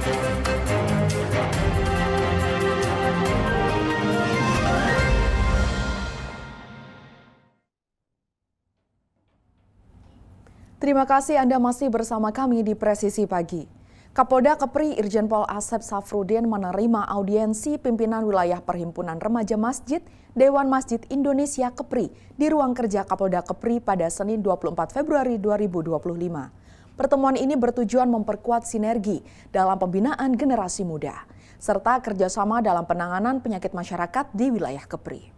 Terima kasih Anda masih bersama kami di Presisi Pagi. Kapolda Kepri Irjen Pol Asep Safrudin menerima audiensi pimpinan wilayah Perhimpunan Remaja Masjid Dewan Masjid Indonesia Kepri di ruang kerja Kapolda Kepri pada Senin 24 Februari 2025. Pertemuan ini bertujuan memperkuat sinergi dalam pembinaan generasi muda, serta kerjasama dalam penanganan penyakit masyarakat di wilayah Kepri.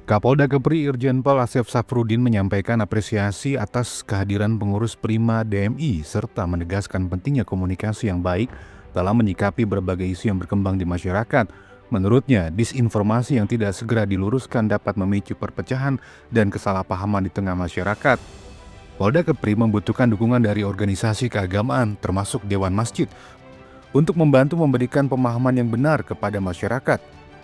Kapolda Kepri Irjen Pol Asep Safrudin menyampaikan apresiasi atas kehadiran pengurus Prima DMI serta menegaskan pentingnya komunikasi yang baik dalam menyikapi berbagai isu yang berkembang di masyarakat. Menurutnya, disinformasi yang tidak segera diluruskan dapat memicu perpecahan dan kesalahpahaman di tengah masyarakat. Polda Kepri membutuhkan dukungan dari organisasi keagamaan termasuk Dewan Masjid untuk membantu memberikan pemahaman yang benar kepada masyarakat.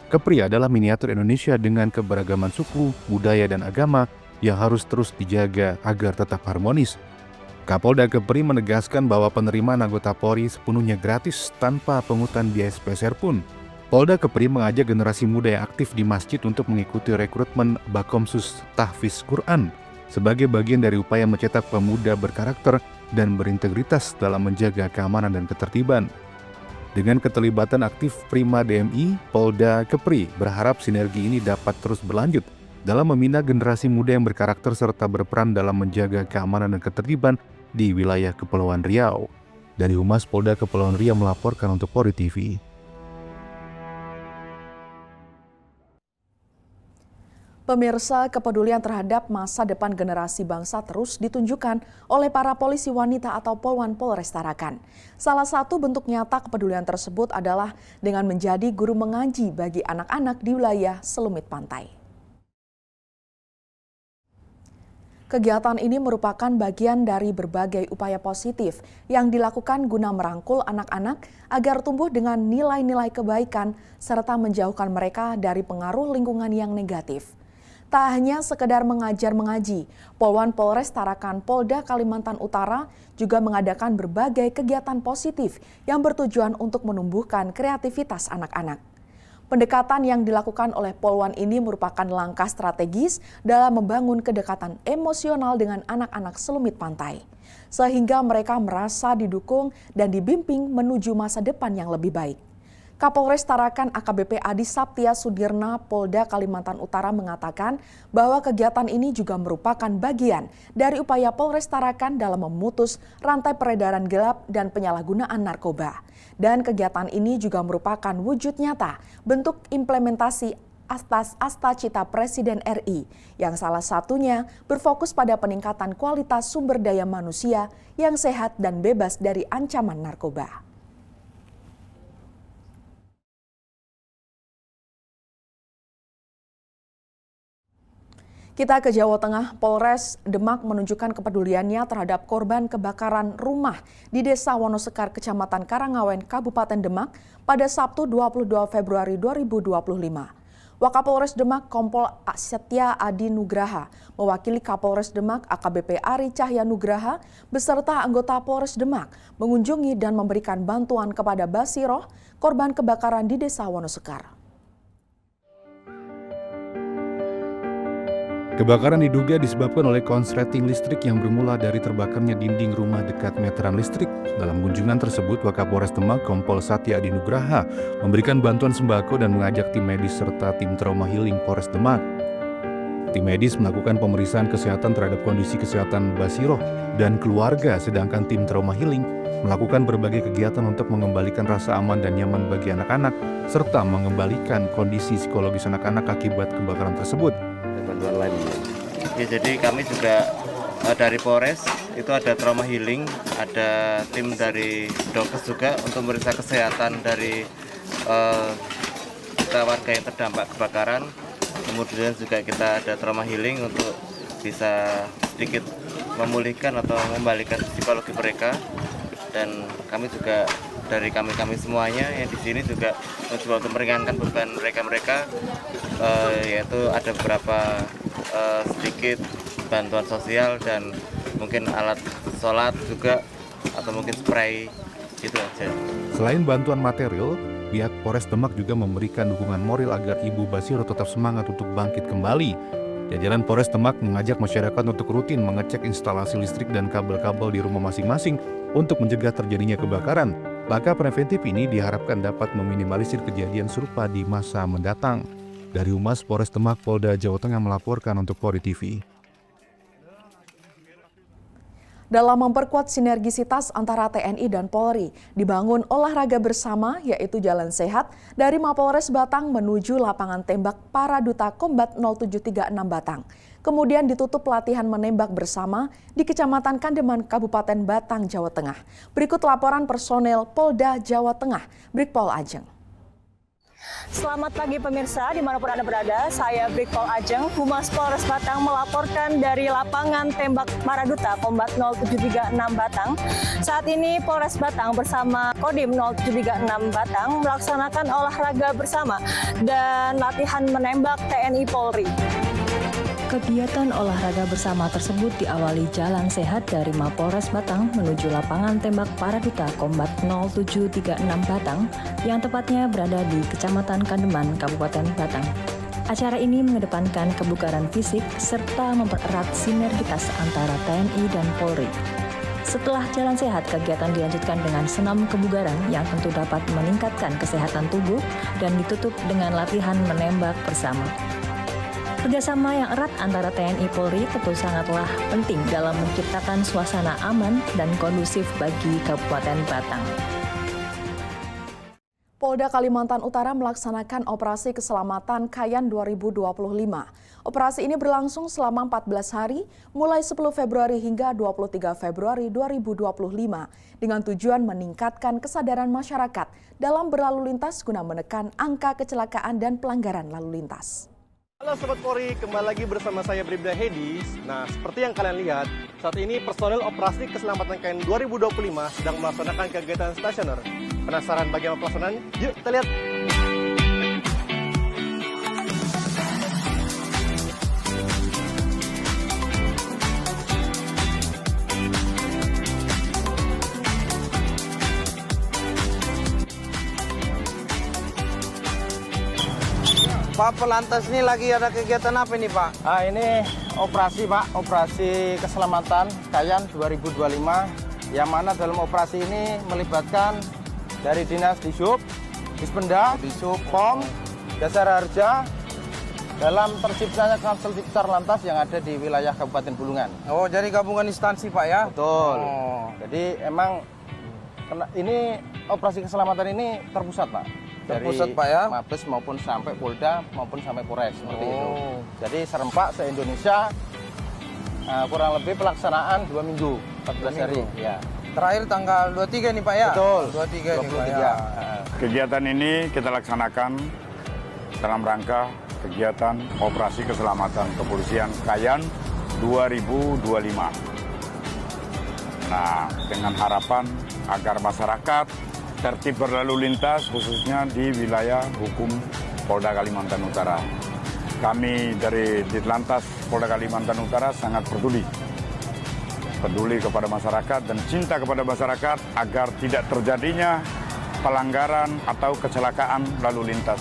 Kepri adalah miniatur Indonesia dengan keberagaman suku, budaya, dan agama yang harus terus dijaga agar tetap harmonis. Kapolda Kepri menegaskan bahwa penerimaan anggota Polri sepenuhnya gratis tanpa pungutan biaya sepeser pun. Polda Kepri mengajak generasi muda yang aktif di masjid untuk mengikuti rekrutmen Bakomsus Tahfiz Quran sebagai bagian dari upaya mencetak pemuda berkarakter dan berintegritas dalam menjaga keamanan dan ketertiban. Dengan keterlibatan aktif Prima DMI, Polda Kepri berharap sinergi ini dapat terus berlanjut dalam membina generasi muda yang berkarakter serta berperan dalam menjaga keamanan dan ketertiban di wilayah Kepulauan Riau. Dari Humas Polda Kepulauan Riau melaporkan untuk Polri TV. Pemirsa, kepedulian terhadap masa depan generasi bangsa terus ditunjukkan oleh para polisi wanita atau Polwan Polres Tarakan. Salah satu bentuk nyata kepedulian tersebut adalah dengan menjadi guru mengaji bagi anak-anak di wilayah Selumit Pantai. Kegiatan ini merupakan bagian dari berbagai upaya positif yang dilakukan guna merangkul anak-anak agar tumbuh dengan nilai-nilai kebaikan serta menjauhkan mereka dari pengaruh lingkungan yang negatif. Tak hanya sekedar mengajar mengaji, Polwan Polres Tarakan Polda Kalimantan Utara juga mengadakan berbagai kegiatan positif yang bertujuan untuk menumbuhkan kreativitas anak-anak. Pendekatan yang dilakukan oleh Polwan ini merupakan langkah strategis dalam membangun kedekatan emosional dengan anak-anak Selumit Pantai, sehingga mereka merasa didukung dan dibimbing menuju masa depan yang lebih baik. Kapolres Tarakan AKBP Adi Saptia Sudirna Polda Kalimantan Utara mengatakan bahwa kegiatan ini juga merupakan bagian dari upaya Polres Tarakan dalam memutus rantai peredaran gelap dan penyalahgunaan narkoba. Dan kegiatan ini juga merupakan wujud nyata bentuk implementasi atas Asta-Cita Presiden RI yang salah satunya berfokus pada peningkatan kualitas sumber daya manusia yang sehat dan bebas dari ancaman narkoba. Kita ke Jawa Tengah, Polres Demak menunjukkan kepeduliannya terhadap korban kebakaran rumah di Desa Wonosekar, Kecamatan Karangawen, Kabupaten Demak pada Sabtu 22 Februari 2025. Wakapolres Demak Kompol Setia Adi Nugraha mewakili Kapolres Demak AKBP Ari Cahya Nugraha beserta anggota Polres Demak mengunjungi dan memberikan bantuan kepada Basiroh, korban kebakaran di Desa Wonosekar. Kebakaran diduga disebabkan oleh konsleting listrik yang bermula dari terbakarnya dinding rumah dekat meteran listrik. Dalam kunjungan tersebut, Wakapolres Demak Kompol Satya Adi Nugraha memberikan bantuan sembako dan mengajak tim medis serta tim trauma healing Polres Demak. Tim medis melakukan pemeriksaan kesehatan terhadap kondisi kesehatan Basiroh dan keluarga, sedangkan tim trauma healing melakukan berbagai kegiatan untuk mengembalikan rasa aman dan nyaman bagi anak-anak, serta mengembalikan kondisi psikologis anak-anak akibat kebakaran tersebut. Bantuan lainnya. Ya, jadi kami juga dari Polres itu ada trauma healing, ada tim dari dokes juga untuk memeriksa kesehatan dari kita warga yang terdampak kebakaran. Kemudian juga kita ada trauma healing untuk bisa sedikit memulihkan atau mengembalikan psikologi mereka. Dan kami juga dari kami semuanya yang di sini juga mencoba untuk meringankan beban mereka, yaitu ada beberapa sedikit bantuan sosial dan mungkin alat sholat juga, atau mungkin spray, gitu aja. Selain bantuan material, pihak Polres Demak juga memberikan dukungan moral agar Ibu Basiro tetap semangat untuk bangkit kembali. Jajaran Polres Demak mengajak masyarakat untuk rutin mengecek instalasi listrik dan kabel-kabel di rumah masing-masing untuk mencegah terjadinya kebakaran. Langkah preventif ini diharapkan dapat meminimalisir kejadian serupa di masa mendatang. Dari Humas Polres Demak, Polda Jawa Tengah melaporkan untuk Polri TV. Dalam memperkuat sinergisitas antara TNI dan Polri, dibangun olahraga bersama yaitu Jalan Sehat dari Mapolres Batang menuju lapangan tembak Paraduta Kombat 0736 Batang. Kemudian ditutup latihan menembak bersama di Kecamatan Kandeman, Kabupaten Batang, Jawa Tengah. Berikut laporan personel Polda Jawa Tengah, Brigpol Ajeng. Selamat pagi pemirsa, dimanapun Anda berada, saya Brigpol Ajeng, Humas Polres Batang melaporkan dari lapangan tembak Paraduta Kombat 0736 Batang. Saat ini Polres Batang bersama Kodim 0736 Batang melaksanakan olahraga bersama dan latihan menembak TNI Polri. Kegiatan olahraga bersama tersebut diawali Jalan Sehat dari Mapolres Batang menuju lapangan tembak Paraduta Kombat 0736 Batang yang tepatnya berada di Kecamatan Kandeman, Kabupaten Batang. Acara ini mengedepankan kebugaran fisik serta mempererat sinergitas antara TNI dan Polri. Setelah Jalan Sehat, kegiatan dilanjutkan dengan senam kebugaran yang tentu dapat meningkatkan kesehatan tubuh dan ditutup dengan latihan menembak bersama. Kerjasama yang erat antara TNI Polri tentu sangatlah penting dalam menciptakan suasana aman dan kondusif bagi Kabupaten Batang. Polda Kalimantan Utara melaksanakan Operasi Keselamatan Kayan 2025. Operasi ini berlangsung selama 14 hari, mulai 10 Februari hingga 23 Februari 2025, dengan tujuan meningkatkan kesadaran masyarakat dalam berlalu lintas guna menekan angka kecelakaan dan pelanggaran lalu lintas. Halo Sobat Polri, kembali lagi bersama saya Bribda Hedi. Nah, seperti yang kalian lihat, saat ini personel Operasi Keselamatan Kayan 2025 sedang melaksanakan kegiatan stasioner. Penasaran bagaimana pelaksanaan? Yuk kita lihat. Pak Pelantas ini lagi ada kegiatan apa nih Pak? Ini operasi Pak, operasi keselamatan Kayan 2025, yang mana dalam operasi ini melibatkan dari Dinas Dishub, Dispenda, Dishub, POM, Jasara Harja, dalam terciptanya Kamsel Cipta Lantas yang ada di wilayah Kabupaten Bulungan. Oh, jadi gabungan instansi Pak ya? Betul. Oh. Jadi emang ini operasi keselamatan ini terpusat Pak. Terpusat Dari Pak ya? Mabes maupun sampai Polda maupun sampai Polres seperti itu. Oh. Jadi serempak se-Indonesia, kurang lebih pelaksanaan 2 minggu, 14 hari. Ya. Terakhir tanggal 23 nih Pak ya? Betul. 23 nih Pak 23. ya. Kegiatan ini kita laksanakan dalam rangka kegiatan Operasi Keselamatan Kepolisian Kayan 2025. Nah, dengan harapan agar masyarakat tertib berlalu lintas khususnya di wilayah hukum Polda Kalimantan Utara. Kami dari Ditlantas Polda Kalimantan Utara sangat peduli kepada masyarakat dan cinta kepada masyarakat agar tidak terjadinya pelanggaran atau kecelakaan lalu lintas.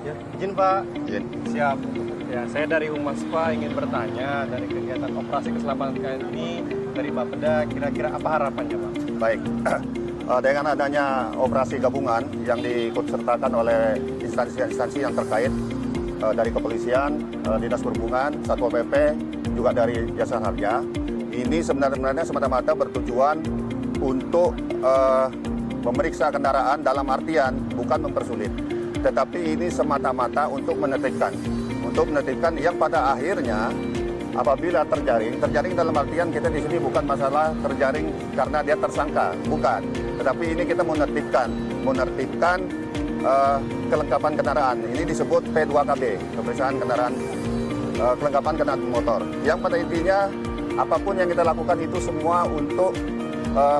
Ya, izin Pak. Izin. Siap. Ya, saya dari Humas Pak ingin bertanya dari kegiatan Operasi Keselamatan Kayan ini dari Bapeda, kira-kira apa harapannya Pak? Baik, dengan adanya operasi gabungan yang diikutsertakan oleh instansi-instansi yang terkait dari kepolisian, dinas perhubungan, satpol pp, juga dari jasa harja, ini sebenarnya semata-mata bertujuan untuk memeriksa kendaraan dalam artian bukan mempersulit, tetapi ini semata-mata untuk menertibkan yang pada akhirnya apabila terjaring dalam artian kita di sini bukan masalah terjaring karena dia tersangka, bukan. Tetapi ini kita menertibkan kelengkapan kendaraan. Ini disebut P2KB, pemeriksaan kendaraan, kelengkapan kendaraan motor. Yang pada intinya apapun yang kita lakukan itu semua untuk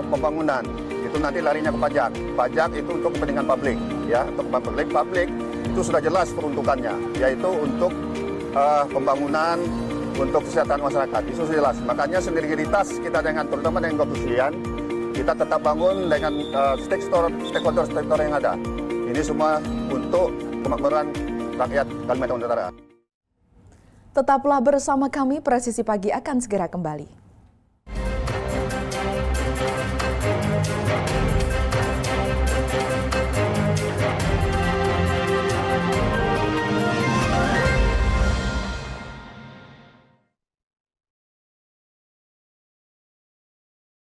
pembangunan. Itu nanti larinya ke pajak. Pajak itu untuk kepentingan publik, ya, untuk publik. Publik itu sudah jelas peruntukannya, yaitu untuk pembangunan, untuk kesehatan masyarakat. Itu sudah jelas. Makanya sinergitas kita terutama dengan kepolisian, kita tetap bangun dengan stakeholder yang ada. Ini semua untuk kemakmuran rakyat Kalimantan Utara. Tetaplah bersama kami, Presisi Pagi akan segera kembali.